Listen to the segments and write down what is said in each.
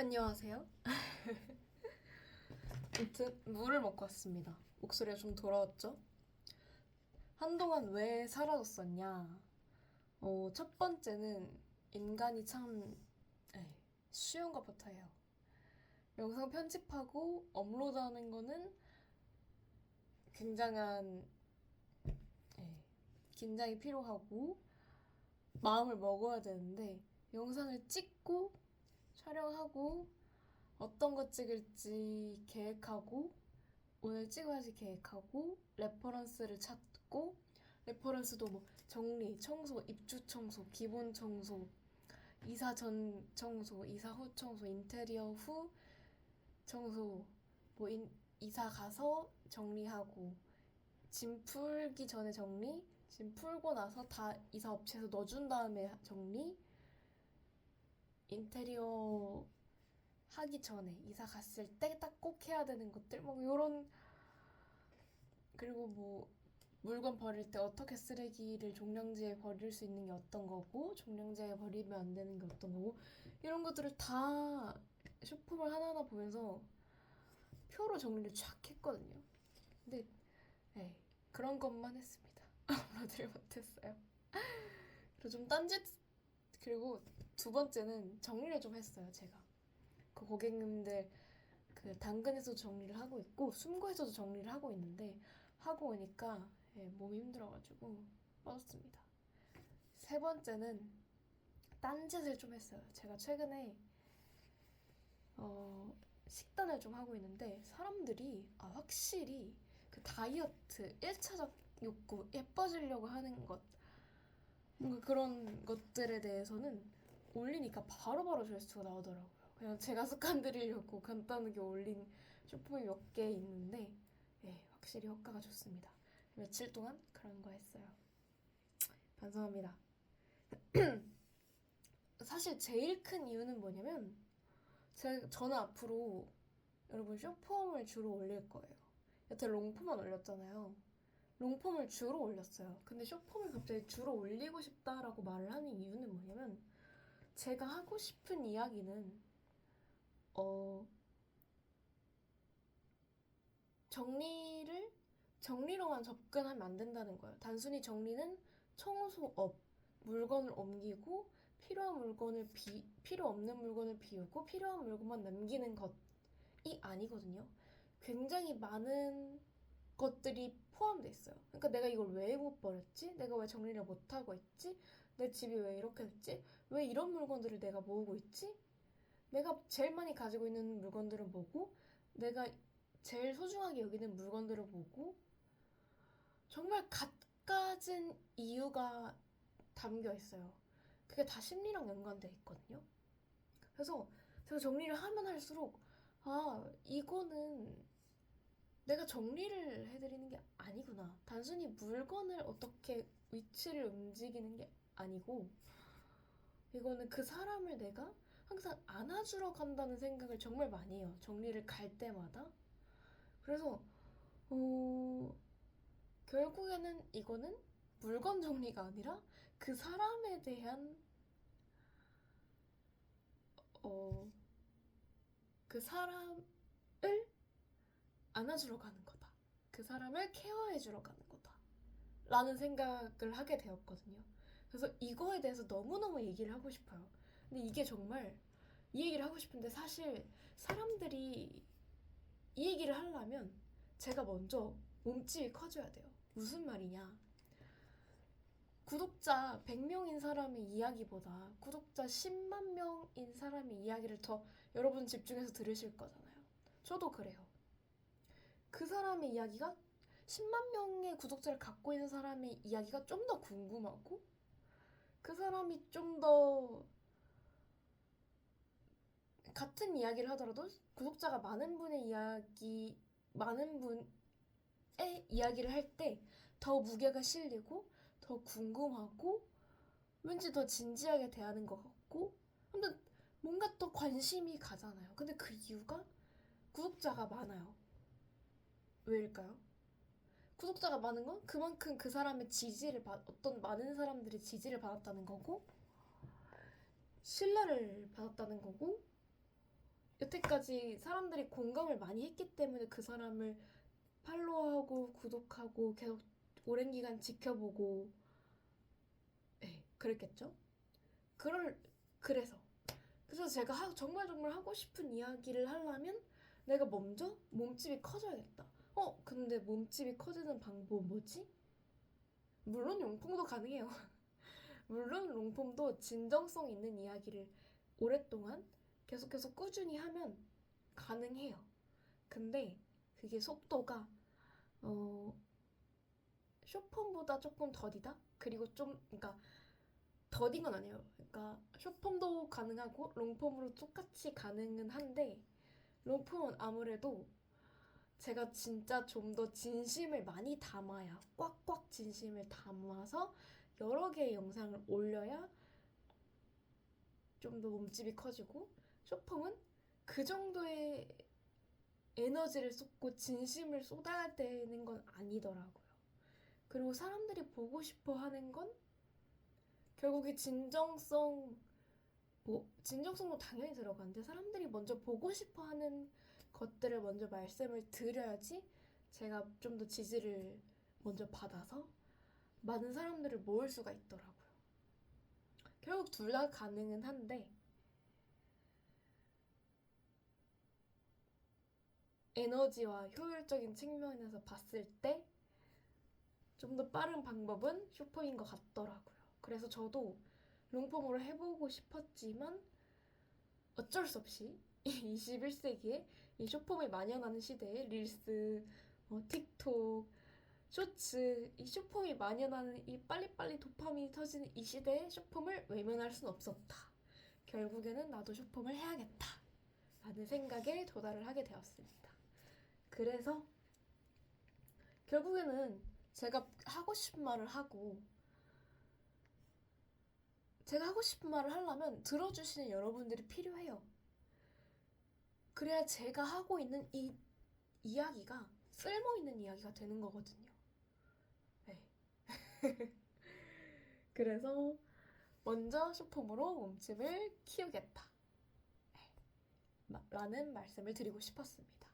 안녕하세요. 아무튼 물을 먹고 왔습니다. 목소리가 좀 돌아왔죠? 한동안 왜 사라졌었냐? 첫 번째는 인간이 참 쉬운 것부터 해요. 영상 편집하고 업로드하는 거는 굉장한 긴장이 필요하고 마음을 먹어야 되는데 영상을 찍고 촬영하고 어떤 거 찍을지 계획하고 오늘 찍어야지 계획하고 레퍼런스를 찾고 레퍼런스도 뭐 정리, 청소, 입주 청소, 기본 청소, 이사 전 청소, 이사 후 청소, 인테리어 후 청소, 뭐 이사 가서 정리하고 짐 풀기 전에 정리, 짐 풀고 나서 다 이사 업체에서 넣어준 다음에 정리, 인테리어 하기 전에 이사 갔을 때 딱 꼭 해야 되는 것들 뭐 요런 그리고 뭐 물건 버릴 때 어떻게 쓰레기를 종량제에 버릴 수 있는 게 어떤 거고 종량제에 버리면 안 되는 게 어떤 거고 이런 것들을 다 쇼폼을 하나하나 보면서 표로 정리를 쫙 했거든요. 근데 그런 것만 했습니다. 업로드를 못했어요. 그리고 좀 딴짓 그리고 두 번째는 정리를 좀 했어요. 제가 그 고객님들 그 당근에서도 정리를 하고 있고 숨고에서도 정리를 하고 있는데 하고 오니까 몸이 힘들어가지고 빠졌습니다. 세 번째는 딴짓을 좀 했어요. 제가 최근에 식단을 좀 하고 있는데 사람들이 확실히 그 다이어트 1차적 욕구 예뻐지려고 하는 것 뭔가 그런 것들에 대해서는 올리니까 바로바로 조회수가 나오더라고요. 그냥 제가 습관 들이려고 간단하게 올린 쇼폼이 몇 개 있는데 확실히 효과가 좋습니다. 며칠 동안 그런 거 했어요. 반성합니다. 사실 제일 큰 이유는 뭐냐면 저는 앞으로 여러분 쇼폼을 주로 올릴 거예요. 여태 롱폼만 올렸잖아요. 롱폼을 주로 올렸어요. 근데 쇼폼을 갑자기 주로 올리고 싶다라고 말을 하는 이유는 뭐냐면 제가 하고 싶은 이야기는 어 정리로만 접근하면 안 된다는 거예요. 단순히 정리는 청소업, 물건을 옮기고 필요 없는 물건을 비우고 필요한 물건만 남기는 것이 아니거든요. 굉장히 많은 것들이 포함돼 있어요. 그러니까 내가 이걸 왜 못 버렸지? 내가 왜 정리를 못 하고 있지? 내 집이 왜 이렇게 됐지? 왜 이런 물건들을 내가 모으고 있지? 내가 제일 많이 가지고 있는 물건들은 뭐고? 내가 제일 소중하게 여기는 물건들을 보고 정말 갖가진 이유가 담겨 있어요. 그게 다 심리랑 연관돼 있거든요. 그래서 제가 정리를 하면 할수록 이거는 내가 정리를 해드리는 게 아니구나. 단순히 물건을 어떻게 위치를 움직이는 게 아니고 이거는 그 사람을 내가 항상 안아주러 간다는 생각을 정말 많이 해요. 정리를 갈 때마다. 그래서 어, 결국에는 이거는 물건 정리가 아니라 그 사람에 대한 어, 그 사람을 안아주러 가는 거다. 그 사람을 케어해주러 가는 거다. 라는 생각을 하게 되었거든요. 그래서 이거에 대해서 너무너무 얘기를 하고 싶어요. 근데 이게 정말 이 얘기를 하고 싶은데 사실 사람들이 이 얘기를 하려면 제가 먼저 몸집이 커져야 돼요. 무슨 말이냐? 구독자 100명인 사람의 이야기보다 구독자 10만 명인 사람의 이야기를 더 여러분 집중해서 들으실 거잖아요. 저도 그래요. 그 사람의 이야기가 10만 명의 구독자를 갖고 있는 사람의 이야기가 좀 더 궁금하고 그 사람이 좀 더 같은 이야기를 하더라도 구독자가 많은 분의 이야기를 할 때 더 무게가 실리고 더 궁금하고 왠지 더 진지하게 대하는 것 같고 근데 뭔가 또 관심이 가잖아요. 근데 그 이유가 구독자가 많아요. 왜일까요? 구독자가 많은 건 그만큼 그 사람의 어떤 많은 사람들의 지지를 받았다는 거고 신뢰를 받았다는 거고 여태까지 사람들이 공감을 많이 했기 때문에 그 사람을 팔로우하고 구독하고 계속 오랜 기간 지켜보고 그랬겠죠? 그럴 그래서 제가 정말 정말 하고 싶은 이야기를 하려면 내가 먼저 몸집이 커져야겠다. 근데 몸집이 커지는 방법 뭐지? 물론 용품도 가능해요. 물론 롱폼도 진정성 있는 이야기를 오랫동안 계속해서 꾸준히 하면 가능해요. 근데 그게 속도가 어, 숏폼보다 조금 더디다? 그리고 좀 그러니까 더딘 건 아니에요. 그러니까 숏폼도 가능하고 롱폼으로 똑같이 가능은 한데 롱폼은 아무래도 제가 진짜 좀 더 진심을 많이 담아야 꽉꽉 진심을 담아서 여러 개의 영상을 올려야 좀 더 몸집이 커지고 숏폼은 그 정도의 에너지를 쏟고 진심을 쏟아야 되는 건 아니더라고요. 그리고 사람들이 보고 싶어 하는 건 결국에 진정성도 당연히 들어가는데 사람들이 먼저 보고 싶어 하는 것들을 먼저 말씀을 드려야지 제가 좀 더 지지를 먼저 받아서 많은 사람들을 모을 수가 있더라고요. 결국 둘 다 가능은 한데 에너지와 효율적인 측면에서 봤을 때 좀 더 빠른 방법은 숏폼인 것 같더라고요. 그래서 저도 롱폼으로 해보고 싶었지만 어쩔 수 없이 21세기에 이 숏폼이 만연하는 시대에 릴스, 틱톡, 쇼츠, 이 숏폼이 만연하는 이 빨리빨리 도파민이 터지는 이 시대에 숏폼을 외면할 순 없었다. 결국에는 나도 숏폼을 해야겠다. 라는 생각에 도달을 하게 되었습니다. 그래서 결국에는 제가 하고 싶은 말을 하고 제가 하고 싶은 말을 하려면 들어주시는 여러분들이 필요해요. 그래야 제가 하고 있는 이 이야기가 쓸모있는 이야기가 되는 거거든요. 네. 그래서 먼저 숏폼으로 몸집을 키우겠다. 라는 말씀을 드리고 싶었습니다.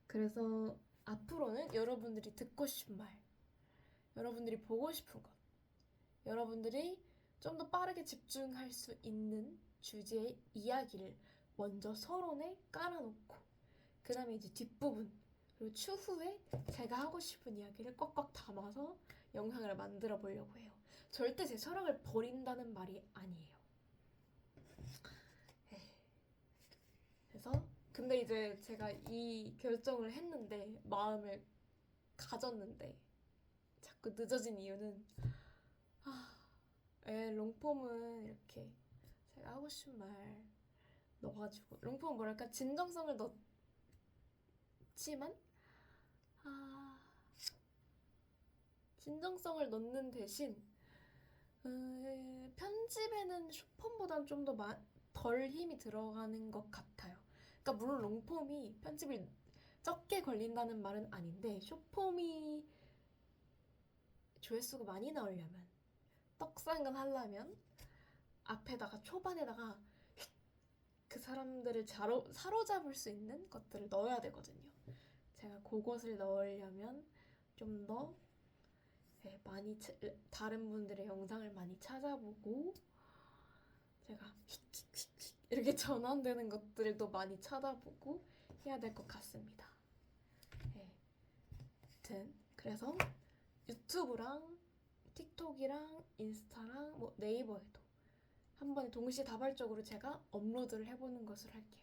그래서 앞으로는 여러분들이 듣고 싶은 말, 여러분들이 보고 싶은 것, 여러분들이 좀 더 빠르게 집중할 수 있는 주제의 이야기를 먼저 서론에 깔아놓고 그 다음에 이제 뒷부분 그리고 추후에 제가 하고 싶은 이야기를 꽉꽉 담아서 영상을 만들어 보려고 해요. 절대 제 철학을 버린다는 말이 아니에요. 그래서 근데 이제 제가 이 결정을 했는데 마음을 가졌는데 자꾸 늦어진 이유는 롱폼은 이렇게 제가 하고 싶은 말 넣어가지고 롱폼은 뭐랄까 진정성을 넣지만 진정성을 넣는 대신 편집에는 숏폼보단 좀 더 덜 힘이 들어가는 것 같아요. 그러니까 물론 롱폼이 편집이 적게 걸린다는 말은 아닌데 숏폼이 조회수가 많이 나오려면 떡상을 하려면 앞에다가 초반에다가 그 사람들을 사로잡을 수 있는 것들을 넣어야 되거든요. 제가 그것을 넣으려면 좀 더 많이 다른 분들의 영상을 많이 찾아보고 제가 이렇게 전환되는 것들도 많이 찾아보고 해야 될 것 같습니다. 아무튼 그래서 유튜브랑 틱톡이랑 인스타랑 네이버에도 한 번에 동시다발적으로 제가 업로드를 해보는 것을 할게요.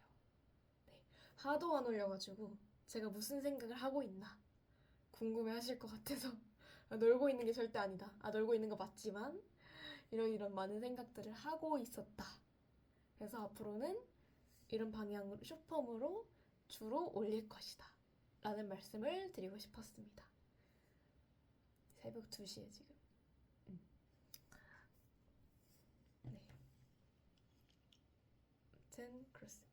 하도 안 올려가지고 제가 무슨 생각을 하고 있나 궁금해하실 것 같아서 놀고 있는 게 절대 아니다. 놀고 있는 거 맞지만 이런 많은 생각들을 하고 있었다. 그래서 앞으로는 이런 방향으로 숏폼으로 주로 올릴 것이다. 라는 말씀을 드리고 싶었습니다. 새벽 2시에 지금. 네. 아무튼 그렇습니다.